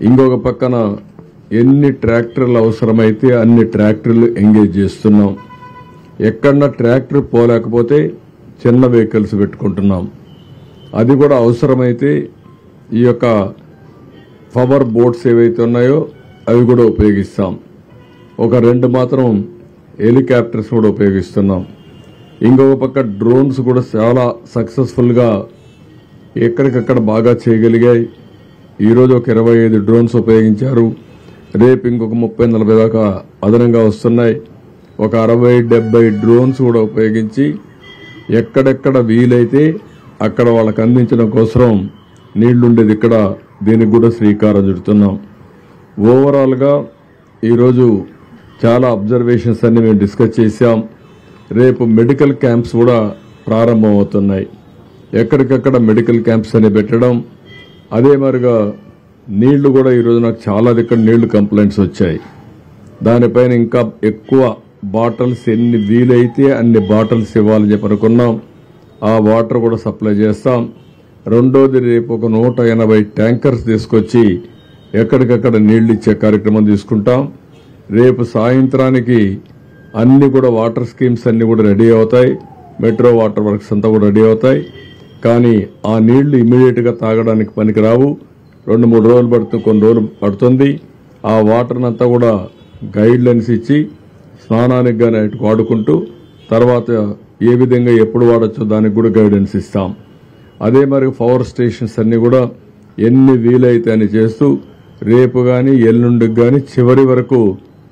ఇంకొక పక్కన ఎన్ని ట్రాక్టర్లు అవసరమైతే అన్ని ట్రాక్టర్లు ఎంగేజ్ చేస్తున్నాం. ఎక్కడన్నా ట్రాక్టర్ పోలేకపోతే చిన్న వెహికల్స్ పెట్టుకుంటున్నాం. అది కూడా అవసరమైతే ఈ యొక్క పవర్ బోట్స్ ఏవైతే ఉన్నాయో అవి కూడా ఉపయోగిస్తాం. ఒక 2 మాత్రం హెలికాప్టర్స్ కూడా ఉపయోగిస్తున్నాం. ఇంకొక పక్క డ్రోన్స్ కూడా చాలా సక్సెస్ఫుల్గా ఎక్కడికక్కడ బాగా చేయగలిగాయి. ఈరోజు ఒక 25 డ్రోన్స్ ఉపయోగించారు. రేపు ఇంకొక 30-40 దాకా అదనంగా వస్తున్నాయి. ఒక 60-70 డ్రోన్స్ కూడా ఉపయోగించి ఎక్కడెక్కడ వీలైతే అక్కడ వాళ్ళకి అందించడం కోసం నీళ్లుండేది ఇక్కడ దీనికి కూడా శ్రీకారం చుడుతున్నాం. ఓవరాల్గా ఈరోజు చాలా అబ్జర్వేషన్స్ అన్ని మేము డిస్కస్ చేశాం. రేపు మెడికల్ క్యాంప్స్ కూడా ప్రారంభమవుతున్నాయి. ఎక్కడికక్కడ మెడికల్ క్యాంప్స్ అని పెట్టడం. అదే మరిగా నీళ్లు కూడా ఈరోజు నాకు చాలా దగ్గర నీళ్లు కంప్లైంట్స్ వచ్చాయి. దానిపైన ఇంకా ఎక్కువ బాటిల్స్ ఎన్ని వీలైతే అన్ని బాటిల్స్ ఇవ్వాలని చెప్పి అనుకున్నాం. ఆ వాటర్ కూడా సప్లై చేస్తాం. రెండోది రేపు ఒక 180 ట్యాంకర్స్ తీసుకొచ్చి ఎక్కడికక్కడ నీళ్లు ఇచ్చే కార్యక్రమం తీసుకుంటాం. రేపు సాయంత్రానికి అన్ని కూడా వాటర్ స్కీమ్స్ అన్ని కూడా రెడీ అవుతాయి. మెట్రో వాటర్ వర్క్స్ అంతా కూడా రెడీ అవుతాయి. కానీ ఆ నీళ్లు ఇమీడియట్ గా తాగడానికి పనికిరావు. 2-3 రోజులు పడుతుంది, కొన్ని రోజులు పడుతుంది. ఆ వాటర్ అంతా కూడా గైడ్ లైన్స్ ఇచ్చి స్నానానికి గానీ వాడుకుంటూ తర్వాత ఏ విధంగా ఎప్పుడు వాడచ్చో దానికి కూడా గైడెన్స్ ఇస్తాం. అదే మరి పవర్ స్టేషన్స్ అన్ని కూడా ఎన్ని వీలైతే అని చేస్తూ రేపు గాని ఎల్లుండికి గాని చివరి వరకు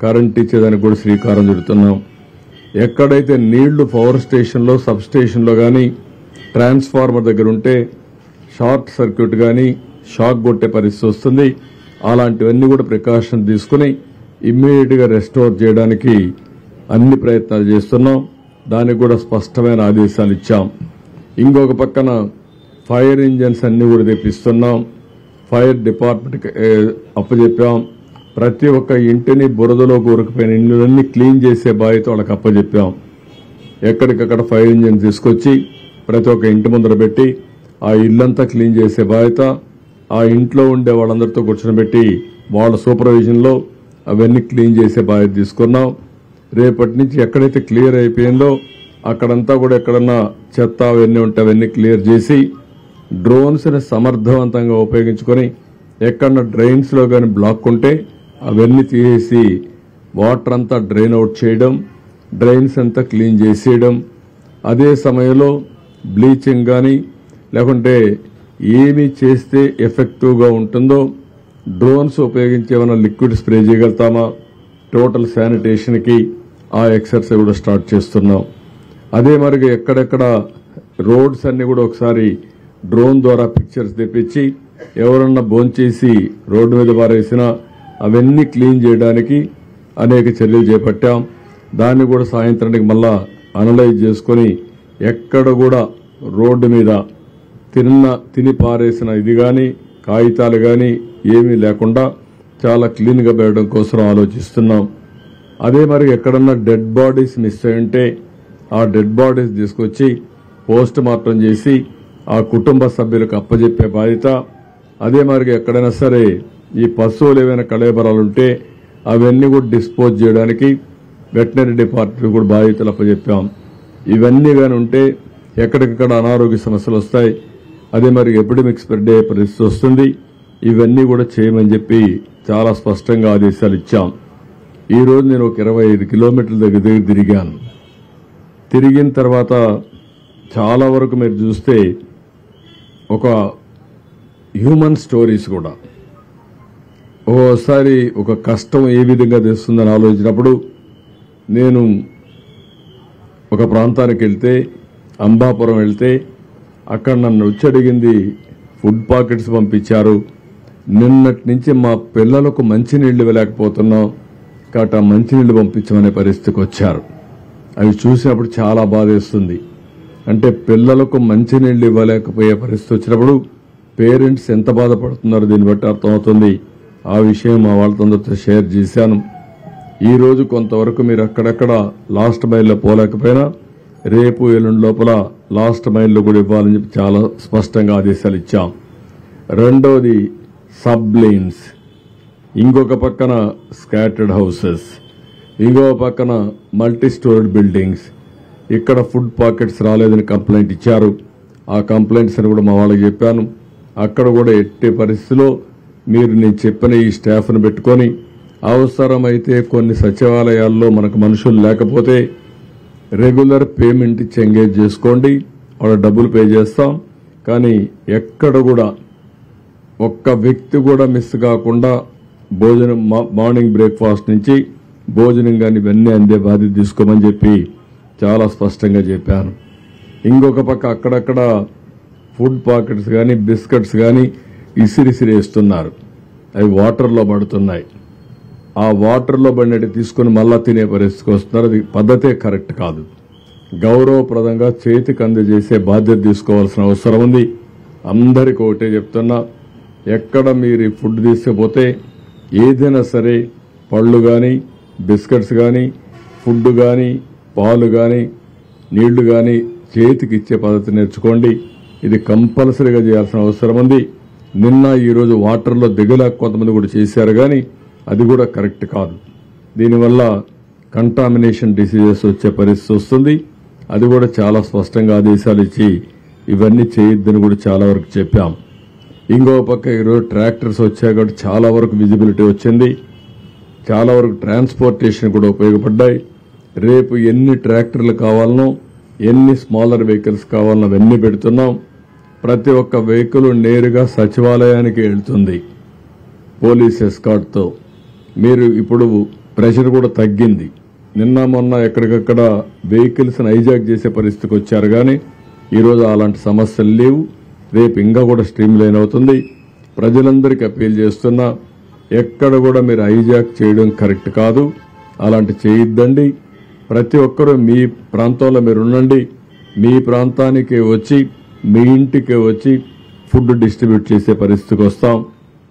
కరెంట్ ఇచ్చేదానికి కూడా శ్రీకారం చుడుతున్నాం. ఎక్కడైతే నీళ్లు పవర్ స్టేషన్లో సబ్ స్టేషన్లో గాని ట్రాన్స్ఫార్మర్ దగ్గర ఉంటే షార్ట్ సర్క్యూట్ గాని షాక్ కొట్టే పరిస్థితి వస్తుంది. అలాంటివన్నీ కూడా ప్రికాషన్ తీసుకుని ఇమ్మీడియట్ గా రెస్టోర్ చేయడానికి అన్ని ప్రయత్నాలు చేస్తున్నాం. దానికి కూడా స్పష్టమైన ఆదేశాలు ఇచ్చాం. ఇంకొక పక్కన ఫైర్ ఇంజన్స్ అన్ని కూడా తెప్పిస్తున్నాం. Fire department అప్పచెప్పాం. ప్రతి ఒక్క ఇంటిని బురదలో కూరుకుపోయిన ఇళ్లన్నీ క్లీన్ చేసే బాధ్యత వాళ్ళకి అప్పచెప్పాం. ఎక్కడికక్కడ ఫైర్ ఇంజిన్ తీసుకొచ్చి ప్రతి ఒక్క ఇంటి ముందర పెట్టి ఆ ఇల్లంతా క్లీన్ చేసే బాధ్యత ఆ ఇంట్లో ఉండే వాళ్ళందరితో కూర్చొని వాళ్ళ సూపర్విజన్ లో అవన్నీ క్లీన్ చేసే బాధ్యత తీసుకున్నాం. రేపటి నుంచి ఎక్కడైతే క్లియర్ అయిపోయిందో అక్కడంతా కూడా ఎక్కడన్నా చెత్త అవన్నీ ఉంటే అవన్నీ క్లియర్ చేసి డ్రోన్స్ ని సమర్థవంతంగా ఉపయోగించుకొని ఎక్కడన్నా డ్రైన్స్ లో గాని బ్లాక్ ఉంటే అవన్నీ తీసేసి వాటర్ అంతా డ్రైన్ అవుట్ చేయడం, డ్రైన్స్ అంతా క్లీన్ చేసేయడం. అదే సమయంలో బ్లీచింగ్ గాని లేకుంటే ఏమి చేస్తే ఎఫెక్టివ్ గా ఉంటుందో డ్రోన్స్ ఉపయోగించి ఏమైనా లిక్విడ్ స్ప్రే చేయగలుగుతామా, టోటల్ శానిటేషన్ కి ఆ ఎక్సర్సైజ్ కూడా స్టార్ట్ చేస్తున్నాం. అదే మరిగా ఎక్కడెక్కడ రోడ్స్ అన్ని కూడా ఒకసారి డ్రోన్ ద్వారా పిక్చర్స్ తెప్పించి ఎవరన్నా భోంచేసి రోడ్డు మీద పారేసినా అవన్నీ క్లీన్ చేయడానికి అనేక చర్యలు చేపట్టాం. దాన్ని కూడా సాయంత్రానికి మళ్ళా అనలైజ్ చేసుకుని ఎక్కడ కూడా రోడ్డు మీద తిని పారేసిన ఇది గాని కాగితాలు గాని ఏమీ లేకుండా చాలా క్లీన్ గా పెట్టడం కోసం ఆలోచిస్తున్నాం. అదే మరి ఎక్కడన్నా డెడ్ బాడీస్ మిస్ అయి ఉంటే ఆ డెడ్ బాడీస్ తీసుకొచ్చి పోస్ట్ మార్టం చేసి ఆ కుటుంబ సభ్యులకు అప్పజెప్పే బాధ్యత. అదే మరి ఎక్కడైనా సరే ఈ పశువులు ఏవైనా కళేబరాలుంటే అవన్నీ కూడా డిస్పోజ్ చేయడానికి వెటనరీ డిపార్ట్మెంట్ కూడా బాధ్యతలు అప్పచెప్పాం. ఇవన్నీ కానీ ఉంటే ఎక్కడికక్కడ అనారోగ్య సమస్యలు వస్తాయి. అదే మరి ఎపిడమిక్ స్ప్రెడ్ అయ్యే పరిస్థితి వస్తుంది. ఇవన్నీ కూడా చేయమని చెప్పి చాలా స్పష్టంగా ఆదేశాలు ఇచ్చాం. ఈ రోజు నేను ఒక 25 కిలోమీటర్ల దగ్గర తిరిగాను. తిరిగిన తర్వాత చాలా వరకు మీరు చూస్తే ఒక హ్యూమన్ స్టోరీస్ కూడా ఓసారి ఒక కష్టం ఏ విధంగా తెస్తుందని ఆలోచించినప్పుడు నేను ఒక ప్రాంతానికి వెళ్తే అంబాపురం వెళ్తే అక్కడ నన్ను వచ్చి అడిగింది ఫుడ్ పాకెట్స్ పంపించారు. నిన్నటి నుంచి మా పిల్లలకు మంచినీళ్లు ఇవ్వలేకపోతున్నాం కాబట్టి ఆ మంచినీళ్లు పంపించమనే పరిస్థితికి వచ్చారు. అవి చూసినప్పుడు చాలా బాధేస్తుంది. అంటే పిల్లలకు మంచినీళ్లు ఇవ్వలేకపోయే పరిస్థితి వచ్చినప్పుడు పేరెంట్స్ ఎంత బాధపడుతున్నారో దీన్ని బట్టి అర్థమవుతుంది. ఆ విషయం మా వాళ్ళతో షేర్ చేశాను. ఈ రోజు కొంతవరకు మీరు అక్కడక్కడ లాస్ట్ మైల్లో పోలేకపోయినా రేపు ఎల్లుండి లోపల లాస్ట్ మైల్లో కూడా ఇవ్వాలని చెప్పి చాలా స్పష్టంగా ఆదేశాలు ఇచ్చాం. రెండోది సబ్ లేన్స్ ఇంకొక పక్కన స్కాటర్డ్ హౌసెస్, ఇంకో పక్కన మల్టీ స్టోరీడ్ బిల్డింగ్స్. ఇక్కడ ఫుడ్ పాకెట్స్ రాలేదని కంప్లైంట్ ఇచ్చారు. ఆ కంప్లైంట్స్ అని కూడా మా వాళ్ళకి చెప్పాను. అక్కడ కూడా ఎట్టి పరిస్థితిలో మీరు నేను చెప్పిన ఈ స్టాఫ్ను పెట్టుకొని అవసరమైతే కొన్ని సచివాలయాల్లో మనకు మనుషులు లేకపోతే రెగ్యులర్ పేమెంట్ ఇచ్చి ఎంగేజ్ చేసుకోండి, వాళ్ళ డబ్బులు పే చేస్తాం. కానీ ఎక్కడ కూడా ఒక్క వ్యక్తి కూడా మిస్ కాకుండా భోజనం మార్నింగ్ బ్రేక్ఫాస్ట్ నుంచి భోజనం కానీ ఇవన్నీ అందే బాధ్యత తీసుకోమని చెప్పి చాలా స్పష్టంగా చెప్పాను. ఇంకొక పక్క అక్కడక్కడ ఫుడ్ పాకెట్స్ కానీ బిస్కెట్స్ కానీ ఇసిరిసిరేస్తున్నారు. అవి వాటర్లో పడుతున్నాయి. ఆ వాటర్లో పడినట్టు తీసుకుని మళ్ళా తినే పరిస్థితికి వస్తున్నారు. అది పద్ధతే కరెక్ట్ కాదు. గౌరవప్రదంగా చేతికి అందజేసే బాధ్యత తీసుకోవాల్సిన అవసరం ఉంది. అందరికీ ఒకటే చెప్తున్నా, ఎక్కడ మీరు ఈ ఫుడ్ తీసుకుపోతే ఏదైనా సరే పళ్ళు కానీ బిస్కెట్స్ కానీ ఫుడ్ కానీ పాలు కానీ నీళ్లు కానీ చేతికి ఇచ్చే పద్ధతి నేర్చుకోండి. ఇది కంపల్సరీగా చేయాల్సిన అవసరం ఉంది. నిన్న ఈరోజు వాటర్లో దిగలేక కొంతమంది కూడా చేశారు, కానీ అది కూడా కరెక్ట్ కాదు. దీనివల్ల కంటామినేషన్ డిసీజెస్ వచ్చే పరిస్థితి వస్తుంది. అది కూడా చాలా స్పష్టంగా ఆదేశాలు ఇచ్చి ఇవన్నీ చేయొద్దని కూడా చాలా వరకు చెప్పాం. ఇంకో పక్క ఈరోజు ట్రాక్టర్స్ వచ్చాయి కాబట్టి చాలా వరకు విజిబిలిటీ వచ్చింది. చాలా వరకు ట్రాన్స్పోర్టేషన్ కూడా ఉపయోగపడ్డాయి. రేపు ఎన్ని ట్రాక్టర్లు కావాలనో ఎన్ని స్మాలర్ వెహికల్స్ కావాలనో అవన్నీ పెడుతున్నాం. ప్రతి ఒక్క వెహికల్ నేరుగా సచివాలయానికి వెళ్తుంది పోలీస్ ఎస్కార్ట్తో. మీరు ఇప్పుడు ప్రెషర్ కూడా తగ్గింది. నిన్న మొన్న ఎక్కడికక్కడ వెహికల్స్ హైజాక్ చేసే పరిస్థితికి వచ్చారు, కానీ ఈరోజు అలాంటి సమస్యలు లేవు. రేపు ఇంకా కూడా స్ట్రీమ్ లైన్ అవుతుంది. ప్రజలందరికీ అప్పీల్ చేస్తున్నా, ఎక్కడ కూడా మీరు హైజాక్ చేయడం కరెక్ట్ కాదు. అలాంటి చేయొద్దండి. ప్రతి ఒక్కరూ మీ ప్రాంతంలో మీరు ఉండండి. మీ ప్రాంతానికి వచ్చి మీ ఇంటికి వచ్చి ఫుడ్ డిస్ట్రిబ్యూట్ చేసే పరిస్థితికి వస్తాం.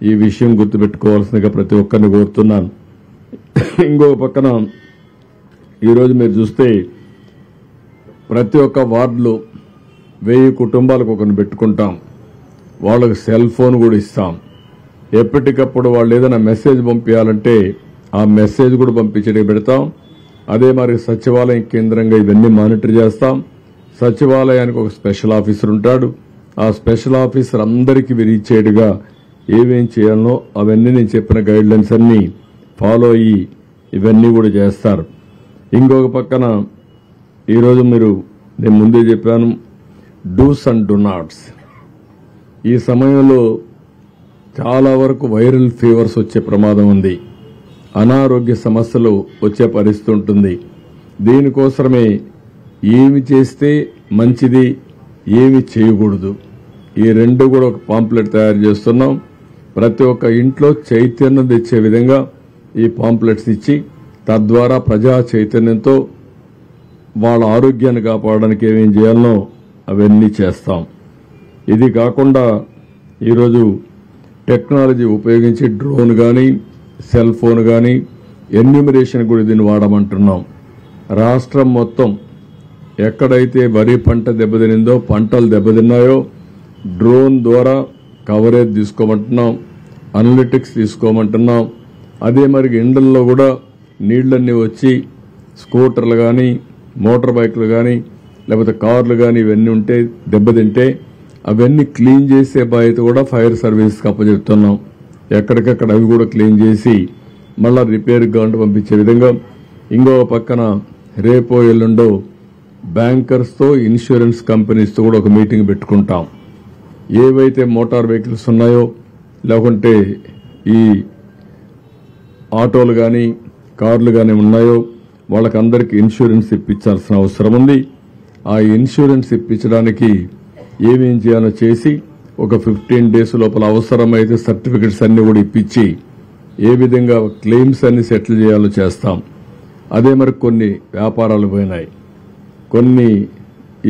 ఈ విషయం గుర్తుపెట్టుకోవాల్సిందిగా ప్రతి ఒక్కరిని కోరుతున్నాను. ఇంకో పక్కన ఈరోజు మీరు చూస్తే ప్రతి ఒక్క వార్డులో 1000 కుటుంబాలకు ఒకరిని పెట్టుకుంటాం. వాళ్ళకి సెల్ ఫోన్ కూడా ఇస్తాం. ఎప్పటికప్పుడు వాళ్ళు ఏదైనా మెసేజ్ పంపించాలంటే ఆ మెసేజ్ కూడా పంపించడానికి పెడతాం. అదే మరి సచివాలయం కేంద్రంగా ఇవన్నీ మానిటర్ చేస్తాం. సచివాలయానికి ఒక స్పెషల్ ఆఫీసర్ ఉంటాడు. ఆ స్పెషల్ ఆఫీసర్ అందరికీ విరిచేడుగా ఏమేం చేయాలనో అవన్నీ నేను చెప్పిన గైడ్ లైన్స్ అన్ని ఫాలో అయ్యి ఇవన్నీ కూడా చేస్తారు. ఇంకొక పక్కన ఈరోజు నేను ముందే చెప్పాను, డూస్ అండ్ డు నాట్స్. ఈ సమయంలో చాలా వరకు వైరల్ ఫీవర్స్ వచ్చే ప్రమాదం ఉంది. అనారోగ్య సమస్యలు వచ్చే పరిస్థితి ఉంటుంది. దీనికోసమే ఏమి చేస్తే మంచిది, ఏమి చేయకూడదు, ఈ రెండు కూడా ఒక పాంప్లెట్ తయారు చేస్తున్నాం. ప్రతి ఒక్క ఇంట్లో చైతన్యం తెచ్చే విధంగా ఈ పాంప్లెట్స్ ఇచ్చి తద్వారా ప్రజా చైతన్యంతో వాళ్ళ ఆరోగ్యాన్ని కాపాడడానికి ఏమేం చేయాలనో అవన్నీ చేస్తాం. ఇది కాకుండా ఈరోజు టెక్నాలజీ ఉపయోగించి డ్రోన్ కానీ సెల్ ఫోన్ కానీ ఎన్యూమరేషన్ కూడా దీన్ని వాడమంటున్నాం. రాష్ట్రం మొత్తం ఎక్కడైతే వరి పంట దెబ్బతినిందో, పంటలు దెబ్బతిన్నాయో డ్రోన్ ద్వారా కవరేజ్ తీసుకోమంటున్నాం, అనలిటిక్స్ తీసుకోమంటున్నాం. అదే మరి ఇండ్లల్లో కూడా నీళ్లన్నీ వచ్చి స్కూటర్లు కానీ మోటార్ బైక్లు కానీ లేకపోతే కార్లు కానీ ఇవన్నీ ఉంటే దెబ్బతింటే అవన్నీ క్లీన్ చేసే బాధ్యత కూడా ఫైర్ సర్వీస్కి అప్పచెప్తున్నాం. ఎక్కడికక్కడ అవి కూడా క్లీన్ చేసి మళ్ళా రిపేర్ గంట పంపించే విధంగా. ఇంకో పక్కన రేపో ఎల్లుండో బ్యాంకర్స్తో ఇన్సూరెన్స్ కంపెనీస్తో కూడా ఒక మీటింగ్ పెట్టుకుంటాం. ఏవైతే మోటార్ వెహికల్స్ ఉన్నాయో లేకుంటే ఈ ఆటోలు కానీ కార్లు కానీ ఉన్నాయో వాళ్ళకందరికీ ఇన్సూరెన్స్ ఇప్పించాల్సిన అవసరం ఉంది. ఆ ఇన్సూరెన్స్ ఇప్పించడానికి ఏమేం చేయాలో చేసి ఒక 15 days లోపల అవసరమైతే సర్టిఫికెట్స్ అన్ని కూడా ఇప్పించి ఏ విధంగా క్లెయిమ్స్ అన్ని సెటిల్ చేయాలో చేస్తాం. అదే మరి కొన్ని వ్యాపారాలు పోయినాయి, కొన్ని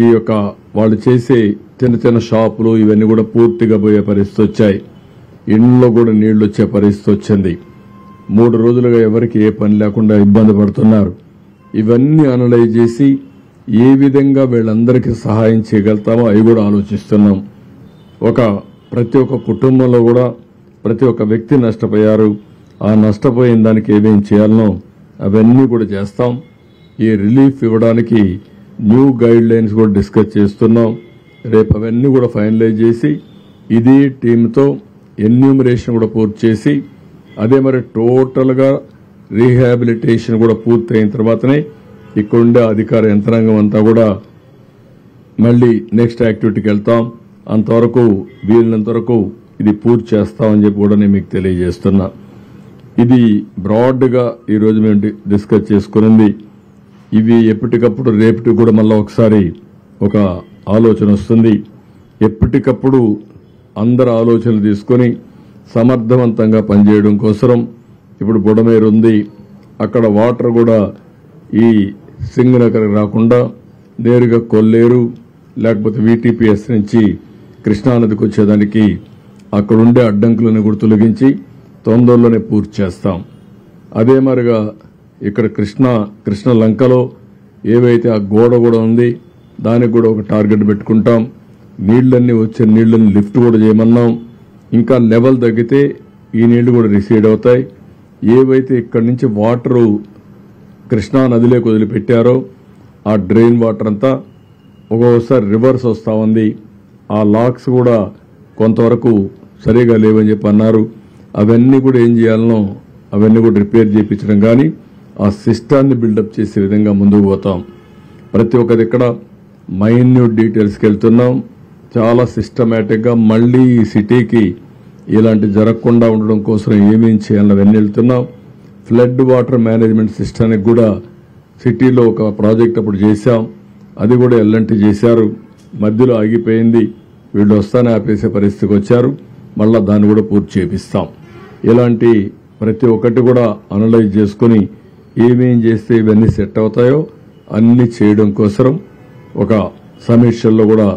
ఈ యొక్క వాళ్ళు చేసే చిన్న చిన్న షాపులు ఇవన్నీ కూడా పూర్తిగా పోయే పరిస్థితి వచ్చాయి. ఇండ్లో కూడా నీళ్లు వచ్చే పరిస్థితి వచ్చింది. 3 రోజులుగా ఎవరికి ఏ పని లేకుండా ఇబ్బంది పడుతున్నారు. ఇవన్నీ అనలైజ్ చేసి ఏ విధంగా వీళ్ళందరికీ సహాయం చేయగలుగుతామో అవి కూడా ఆలోచిస్తున్నాం. ప్రతి ఒక్క కుటుంబంలో కూడా ప్రతి ఒక్క వ్యక్తి నష్టపోయారు. ఆ నష్టపోయిన దానికి ఏమేం చేయాలనో అవన్నీ కూడా చేస్తాం. ఈ రిలీఫ్ ఇవ్వడానికి న్యూ గైడ్ లైన్స్ కూడా డిస్కస్ చేస్తున్నాం. రేపు అవన్నీ కూడా ఫైనలైజ్ చేసి ఇది టీంతో ఎన్యూమరేషన్ కూడా పూర్తి చేసి అదే మరి టోటల్గా రీహాబిలిటేషన్ కూడా పూర్తయిన తర్వాతనే ఇక్కడుండే అధికార యంత్రాంగం అంతా కూడా మళ్ళీ నెక్స్ట్ యాక్టివిటీకి వెళ్తాం. అంతవరకు వీలైనంత వరకు ఇది పూర్తి చేస్తామని చెప్పి కూడా నేను మీకు తెలియజేస్తున్నా. ఇది బ్రాడ్గా ఈరోజు మేము డిస్కస్ చేసుకున్నది. ఇవి ఎప్పటికప్పుడు రేపటికి కూడా మళ్ళీ ఒకసారి ఒక ఆలోచన వస్తుంది. ఎప్పటికప్పుడు అందరు ఆలోచనలు తీసుకొని సమర్థవంతంగా పనిచేయడం కోసం ఇప్పుడు బుడమేరు ఉంది. అక్కడ వాటర్ కూడా ఈ సింగనగర్ రాకుండా నేరుగా కొల్లేరు లేకపోతే వీటీపీఎస్ నుంచి కృష్ణానదికి వచ్చేదానికి అక్కడుండే అడ్డంకులను కూడా తొలగించి తొందరలోనే పూర్తి చేస్తాం. అదే మరిగా ఇక్కడ కృష్ణ లంకలో ఏవైతే ఆ గోడ కూడా ఉంది దానికి కూడా ఒక టార్గెట్ పెట్టుకుంటాం. నీళ్లన్నీ వచ్చే నీళ్లను లిఫ్ట్ కూడా చేయమన్నాం. ఇంకా లెవెల్ తగ్గితే ఈ నీళ్లు కూడా రిసీడ్ అవుతాయి. ఏవైతే ఇక్కడి నుంచి వాటరు కృష్ణా నదిలోకి వదిలిపెట్టారో ఆ డ్రైన్ వాటర్ అంతా ఒక్కొక్కసారి రివర్స్ వస్తూ ఉంది. ఆ లాక్స్ కూడా కొంతవరకు సరిగా లేవని చెప్పి అన్నారు. అవన్నీ కూడా ఏం చేయాలనో అవన్నీ కూడా రిపేర్ చేయించడం కానీ ఆ సిస్టాన్ని బిల్డప్ చేసే విధంగా ముందుకు పోతాం. ప్రతి ఒక్కది ఇక్కడ మైన్యూట్ డీటెయిల్స్కి వెళ్తున్నాం. చాలా సిస్టమేటిక్గా మళ్లీ ఈ సిటీకి ఇలాంటి జరగకుండా ఉండడం కోసం ఏమేం చేయాలని అవన్నీ వెళ్తున్నాం. ఫ్లడ్ వాటర్ మేనేజ్మెంట్ సిస్టానికి కూడా సిటీలో ఒక ప్రాజెక్ట్ అప్పుడు చేశాం. అది కూడా ఎల్లంటి చేశారు. మధ్యలో ఆగిపోయింది. వీళ్ళు వస్తానే ఆపేసే పరిస్థితికి వచ్చారు. మళ్ళా దాన్ని కూడా పూర్తి చేపిస్తాం. ఇలాంటి ప్రతి ఒక్కటి కూడా అనలైజ్ చేసుకుని ఏమేం చేస్తే ఇవన్నీ సెట్ అవుతాయో అన్ని చేయడం కోసం ఒక సమీక్షల్లో కూడా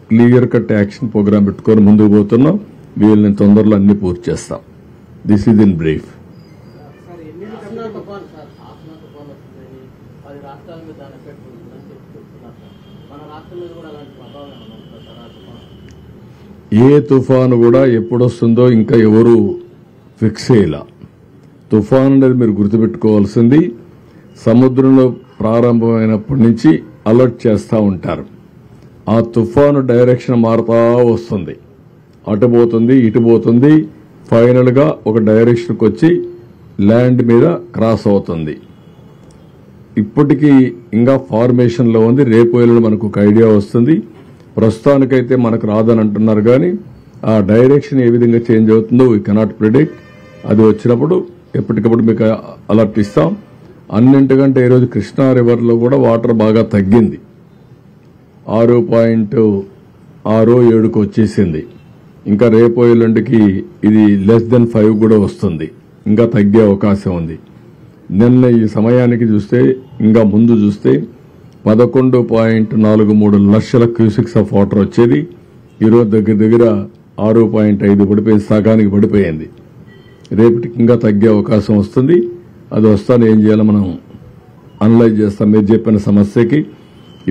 క్లియర్ కట్ యాక్షన్ ప్రోగ్రామ్ పెట్టుకొని ముందుకు పోతున్నాం. వీళ్ళని తొందరలో అన్ని పూర్తి చేస్తాం. This is in brief. ఏ తుఫాను కూడా ఎప్పుడొస్తుందో ఇంకా ఎవరు ఫిక్స్ చేయలా. తుఫాను అనేది మీరు గుర్తుపెట్టుకోవాల్సింది సముద్రంలో ప్రారంభమైనప్పటి నుంచి అలర్ట్ చేస్తూ ఉంటారు. ఆ తుఫాను డైరెక్షన్ మారుతా వస్తుంది. అటు పోతుంది ఇటు పోతుంది. ఫైనల్గా ఒక డైరెక్షన్కి వచ్చి ల్యాండ్ మీద క్రాస్ అవుతుంది. ఇప్పటికీ ఇంకా ఫార్మేషన్లో ఉంది. రేపు ఎల్లుండి మనకు ఒక ఐడియా వస్తుంది. ప్రస్తుతానికైతే మనకు రాదని అంటున్నారు కానీ ఆ డైరెక్షన్ ఏ విధంగా చేంజ్ అవుతుందో వీ కెనాట్ ప్రిడిక్ట్. అది వచ్చినప్పుడు ఎప్పటికప్పుడు మీకు అలర్ట్ ఇస్తాం. అన్నింటికంటే ఈరోజు కృష్ణా రివర్లో కూడా వాటర్ బాగా తగ్గింది. 6.67కు వచ్చేసింది. ఇంకా రేపు ఎల్లుండికి ఇది <5 కూడా వస్తుంది. ఇంకా తగ్గే అవకాశం ఉంది. నిన్న ఈ సమయానికి చూస్తే ఇంకా ముందు చూస్తే 11.43 లక్షల క్యూసిక్స్ ఆఫ్ వాటర్ వచ్చేది. ఈరోజు దగ్గర 6.5 పడిపోయింది. సగానికి పడిపోయింది. రేపటికి ఇంకా తగ్గే అవకాశం వస్తుంది. అది వస్తాను ఏం చేయాలో మనం అనలైజ్ చేస్తాం. మీరు చెప్పిన సమస్యకి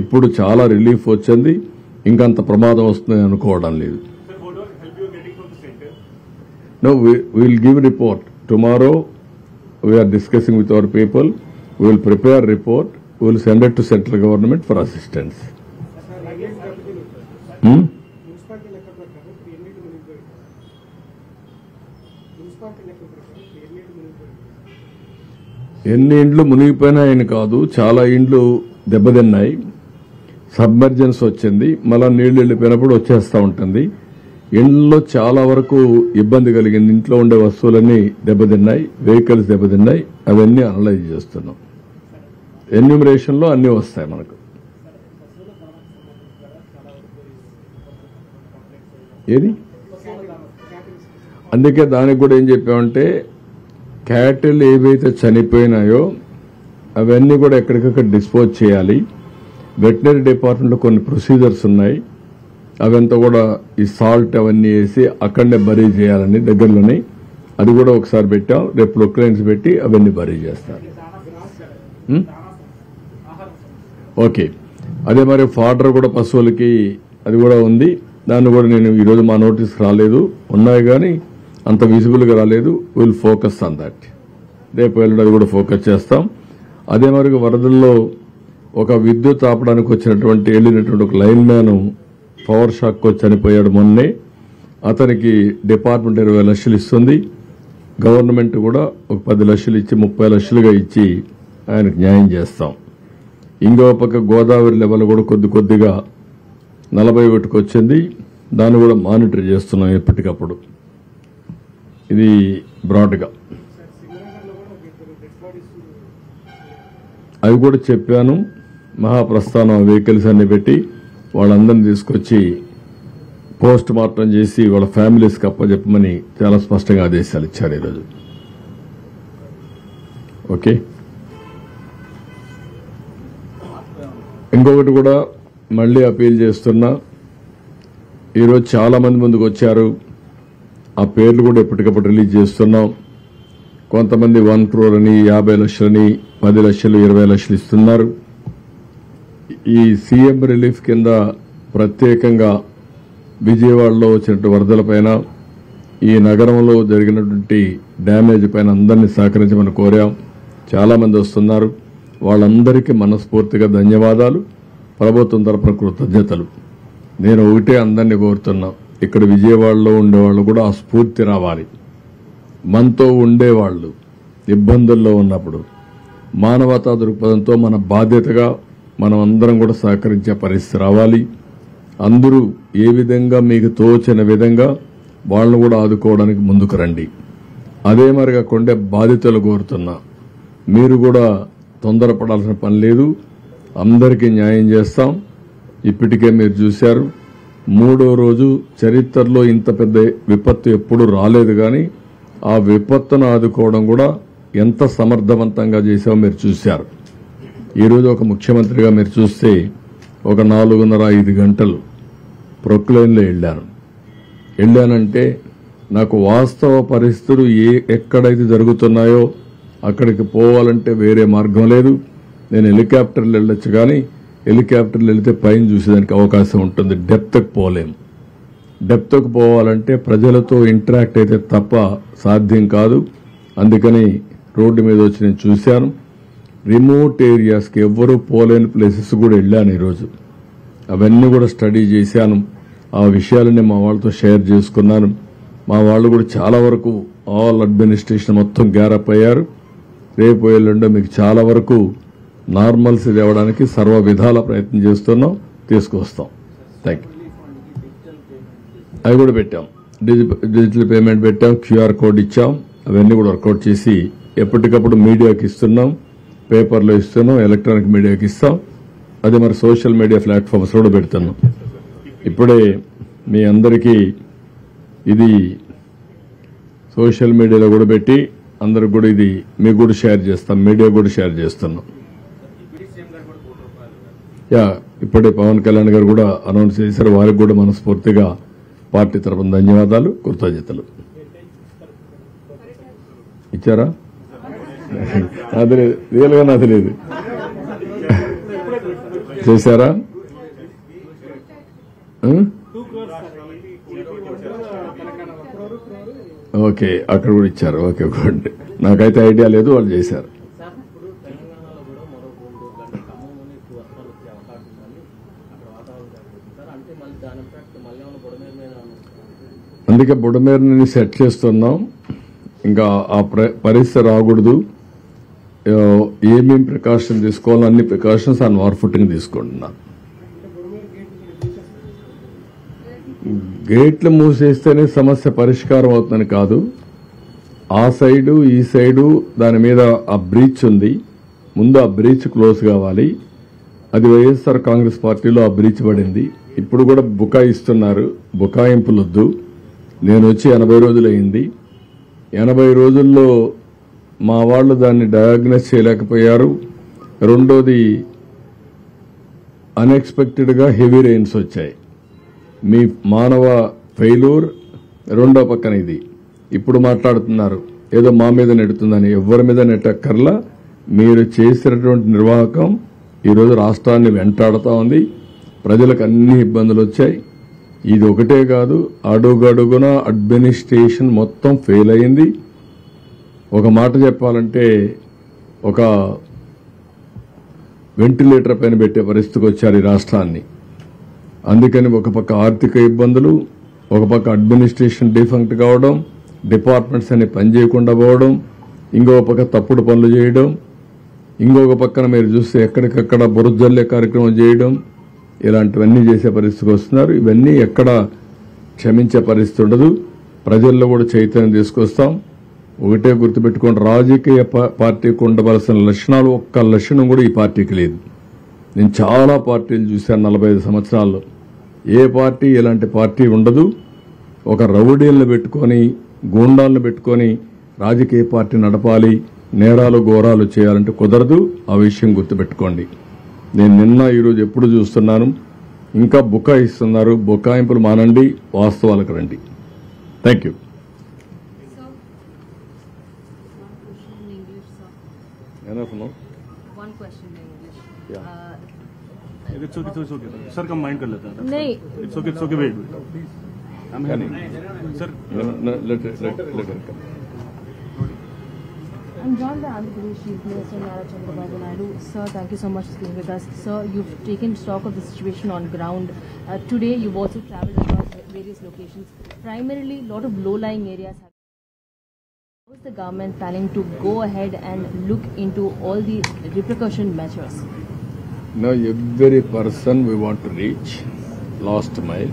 ఇప్పుడు చాలా రిలీఫ్ వచ్చింది. ఇంకంత ప్రమాదం వస్తుందని అనుకోవడం లేదు. No, we will give report. Tomorrow we are discussing with our people. We will prepare a report. We will send it to central government for assistance. ఎన్ని ఇండ్లు మునిగిపోయినాయని కాదు, చాలా ఇండ్లు దెబ్బతిన్నాయి. సబ్మర్జెన్స్ వచ్చింది. మళ్ళా నీళ్లు వెళ్ళిపోయినప్పుడు వచ్చేస్తూ ఉంటుంది. ఇండ్లలో చాలా వరకు ఇబ్బంది కలిగింది. ఇంట్లో ఉండే వస్తువులన్నీ దెబ్బతిన్నాయి. వెహికల్స్ దెబ్బతిన్నాయి. అవన్నీ అనలైజ్ చేస్తున్నాం. ఎన్యూమరేషన్లో అన్నీ వస్తాయి మనకు. ఏది అందుకే దానికి కూడా ఏం చెప్పామంటే క్యాటిల్ ఏవైతే చనిపోయినాయో అవన్నీ కూడా ఎక్కడికక్కడ డిస్పోజ్ చేయాలి. వెటనరీ డిపార్ట్మెంట్లో కొన్ని ప్రొసీజర్స్ ఉన్నాయి. అవంతా కూడా ఈ సాల్ట్ అవన్నీ వేసి అక్కడనే బరీ చేయాలని దగ్గరలోనే అది కూడా ఒకసారి పెట్టాం. రేపు ప్రొక్లైన్స్ పెట్టి అవన్నీ బరీ చేస్తారు. ఓకే. అదే మరి ఫాడర్ కూడా పశువులకి అది కూడా ఉంది. దాన్ని కూడా నేను ఈరోజు మా నోటీస్కి రాలేదు. ఉన్నాయి కానీ అంత విజిబుల్గా రాలేదు. Will focus on that. రేపు ఎల్లుండి అది కూడా ఫోకస్ చేస్తాం. అదే మరి వరదల్లో ఒక విద్యుత్ ఆపడానికి వచ్చినటువంటి వెళ్ళినటువంటి ఒక లైన్ మ్యాన్ పవర్ షాక్ వచ్చి చనిపోయాడు మొన్నే. అతనికి డిపార్ట్మెంట్ 20 లక్షలు ఇస్తుంది. గవర్నమెంట్ కూడా ఒక 10 లక్షలు ఇచ్చి 30 లక్షలుగా ఇచ్చి ఆయనకు న్యాయం చేస్తాం. ఇంకో పక్క గోదావరి లెవెల్ కూడా కొద్దిగా 41కి వచ్చింది. దాన్ని కూడా మానిటర్ చేస్తున్నాం ఎప్పటికప్పుడు. ఇది బ్రాడ్గా అవి కూడా చెప్పాను. మహాప్రస్థానం వెహికల్స్ అన్ని పెట్టి వాళ్ళందరినీ తీసుకొచ్చి పోస్ట్ మార్టం చేసి వాళ్ళ ఫ్యామిలీస్కి అప్పచెప్పమని చాలా స్పష్టంగా ఆదేశాలు ఇచ్చారు ఈరోజు. ఓకే. ఇంకొకటి కూడా మళ్లీ అపీల్ చేస్తున్నా. ఈరోజు చాలా మంది ముందుకు వచ్చారు. ఆ పేర్లు కూడా ఎప్పటికప్పుడు రిలీజ్ చేస్తున్నాం. కొంతమంది 1 crore అని 50 లక్షలని 10 లక్షలు 20 లక్షలు ఇస్తున్నారు. ఈ సీఎం రిలీఫ్ కింద ప్రత్యేకంగా విజయవాడలో వచ్చినట్టు వరదలపైన ఈ నగరంలో జరిగినటువంటి డ్యామేజ్ పైన అందరినీ సహకరించమని కోరాం. చాలా మంది వస్తున్నారు. వాళ్ళందరికీ మనస్ఫూర్తిగా ధన్యవాదాలు. ప్రభుత్వం తరపున కృతజ్ఞతలు. నేను ఒకటే అందరినీ కోరుతున్నా, ఇక్కడ విజయవాడలో ఉండేవాళ్ళు కూడా ఆ స్ఫూర్తి రావాలి. మనతో ఉండేవాళ్లు ఇబ్బందుల్లో ఉన్నప్పుడు మానవతా దృక్పథంతో మన బాధ్యతగా మనం అందరం కూడా సహకరించే పరిస్థితి రావాలి. అందరూ ఏ విధంగా మీకు తోచిన విధంగా వాళ్ళను కూడా ఆదుకోవడానికి ముందుకు రండి. అదే మరిగా కొండే బాధితులు కోరుతున్నా, మీరు కూడా తొందరపడాల్సిన పని లేదు. అందరికీ న్యాయం చేస్తాం. ఇప్పటికే మీరు చూశారు, 3వ రోజు చరిత్రలో ఇంత పెద్ద విపత్తు ఎప్పుడు రాలేదు. కానీ ఆ విపత్తును ఆదుకోవడం కూడా ఎంత సమర్థవంతంగా చేశామో మీరు చూశారు. ఈరోజు ఒక ముఖ్యమంత్రిగా మీరు చూస్తే ఒక 4.5 గంటలు ప్రొక్లైన్లో వెళ్ళానంటే నాకు వాస్తవ పరిస్థితులు ఎక్కడైతే జరుగుతున్నాయో అక్కడికి పోవాలంటే వేరే మార్గం లేదు. నేను హెలికాప్టర్లు వెళ్ళొచ్చు, కానీ హెలికాప్టర్లు వెళితే పైన చూసేదానికి అవకాశం ఉంటుంది. డెప్త్కి పోలేం. డెప్త్కు పోవాలంటే ప్రజలతో ఇంటరాక్ట్ అయితే తప్ప సాధ్యం కాదు. అందుకని రోడ్డు మీద వచ్చి నేను చూశాను. రిమోట్ ఏరియాస్కి ఎవ్వరూ పోలేని ప్లేసెస్ కూడా వెళ్ళాను ఈరోజు. అవన్నీ కూడా స్టడీ చేశాను. ఆ విషయాలని మా వాళ్ళతో షేర్ చేసుకున్నాను. మా వాళ్ళు కూడా చాలా వరకు ఆల్ అడ్మినిస్ట్రేషన్ మొత్తం గ్యారప్ అయ్యారు. రేపు ఎల్లుండో మీకు చాలా వరకు నార్మల్స్ తేవడానికి సర్వ విధాల ప్రయత్నం చేస్తున్నాం, తీసుకొస్తాం. Thank you. అవి కూడా పెట్టాం. డిజిటల్ పేమెంట్ పెట్టాం, క్యూఆర్ కోడ్ ఇచ్చాం. అవన్నీ కూడా వర్కౌట్ చేసి ఎప్పటికప్పుడు మీడియాకి ఇస్తున్నాం, పేపర్లో ఇస్తున్నాం, ఎలక్ట్రానిక్ మీడియాకి ఇస్తాం. అదే మరి సోషల్ మీడియా ప్లాట్ఫామ్స్ కూడా పెడుతున్నాం. ఇప్పుడే మీ అందరికీ ఇది సోషల్ మీడియాలో కూడా పెట్టి అందరికి కూడా ఇది మీకు కూడా షేర్ చేస్తాం, మీడియా కూడా షేర్ చేస్తున్నాం. ఇప్పుడే పవన్ కళ్యాణ్ గారు కూడా అనౌన్స్ చేశారు. వారికి కూడా మనస్ఫూర్తిగా పార్టీ తరఫున ధన్యవాదాలు, కృతజ్ఞతలు. ఇచ్చారా? అది రియల్ గా నాకు తెలియదు. చేశారా? ఓకే, అక్కడ కూడా ఇచ్చారు. Okay, good. నాకైతే ఐడియా లేదు, వాళ్ళు చేశారు. అందుకే బుడమేరుని సెట్ చేస్తున్నాం. ఇంకా ఆ పరిస్థితి రాకూడదు. ఏమేమి ప్రికాషన్ తీసుకోవాలో అన్ని ప్రికాషన్స్ ఆన్ వార్ ఫుటింగ్ తీసుకుంటున్నాం. గేట్లు మూసేస్తేనే సమస్య పరిష్కారం అవుతుందని కాదు. ఆ సైడు ఈ సైడు దాని మీద ఆ బ్రీచ్ ఉంది. ముందు ఆ బ్రీచ్ క్లోజ్ కావాలి. అది వైఎస్ఆర్ కాంగ్రెస్ పార్టీలో ఆ బ్రీచ్ పడింది. ఇప్పుడు కూడా బుకాయిస్తున్నారు. బుకాయింపులొద్దు. నేను వచ్చి 80 రోజులైంది. 80 రోజుల్లో మా వాళ్ళు దాన్ని డయాగ్నోస్ చేయలేకపోయారు. రెండోది అన్ఎక్స్పెక్టెడ్ గా హెవీ రెయిన్స్ వచ్చాయి. మీ మానవ ఫెయిల్యూర్. రెండో పక్కన ఇది ఇప్పుడు మాట్లాడుతున్నారు ఏదో మా మీద నెడుతుందని. ఎవరి మీద నెట్టక్కర్లా. మీరు చేసినటువంటి నిర్వాహకం ఈరోజు రాష్ట్రాన్ని వెంటాడుతూ ఉంది. ప్రజలకు అన్ని ఇబ్బందులు వచ్చాయి. ఇది ఒకటే కాదు, అడుగడుగున అడ్మినిస్ట్రేషన్ మొత్తం ఫెయిల్ అయింది. ఒక మాట చెప్పాలంటే ఒక వెంటిలేటర్ పైన పెట్టే పరిస్థితికి వచ్చారు ఈ రాష్ట్రాన్ని. అందుకని ఒక పక్క ఆర్థిక ఇబ్బందులు, ఒక పక్క అడ్మినిస్ట్రేషన్ డిఫంక్ట్ కావడం, డిపార్ట్మెంట్స్ అన్ని పనిచేయకుండా పోవడం, ఇంకొక పక్క తప్పుడు పనులు చేయడం, ఇంకొక పక్కన మీరు చూస్తే ఎక్కడికక్కడ బురజల్లే కార్యక్రమం చేయడం, ఇలాంటివన్నీ చేసే పరిస్థితికి వస్తున్నారు. ఇవన్నీ ఎక్కడ క్షమించే పరిస్థితి ఉండదు. ప్రజల్లో కూడా చైతన్యం తీసుకొస్తాం. ఒకటే గుర్తుపెట్టుకోండి, రాజకీయ పార్టీకి ఉండవలసిన లక్షణాలు ఒక్క లక్షణం కూడా ఈ పార్టీకి లేదు. నేను చాలా పార్టీలు చూశాను 45 సంవత్సరాల్లో. ఏ పార్టీ ఇలాంటి పార్టీ ఉండదు. ఒక రౌడీలను పెట్టుకొని, గూండాలను పెట్టుకొని రాజకీయ పార్టీ నడపాలి, నేరాలు ఘోరాలు చేయాలంటే కుదరదు. ఆ విషయం గుర్తుపెట్టుకోండి. నేను నిన్న ఈరోజు ఎప్పుడు చూస్తున్నాను, ఇంకా బుకాయిస్తున్నారు. బుకాయింపులు మానండి, వాస్తవాలకు రండి. Thank you. Enough, no? One question in English. Yeah. It's okay. Sir, come mind कर लेते हैं. नहीं. It's okay. Wait. I'm here. Sir. Let her come. I'm joined by Andhra Pradesh Chief Minister Nara Chandrababu Naidu. Sir, thank you so much for being with us. Sir, you've taken stock of the situation on ground. Today, you've also travelled across various locations. Primarily, a lot of low-lying areas. How is the government planning to go ahead and look into all the repercussion measures? Now, every person we want to reach, last mile.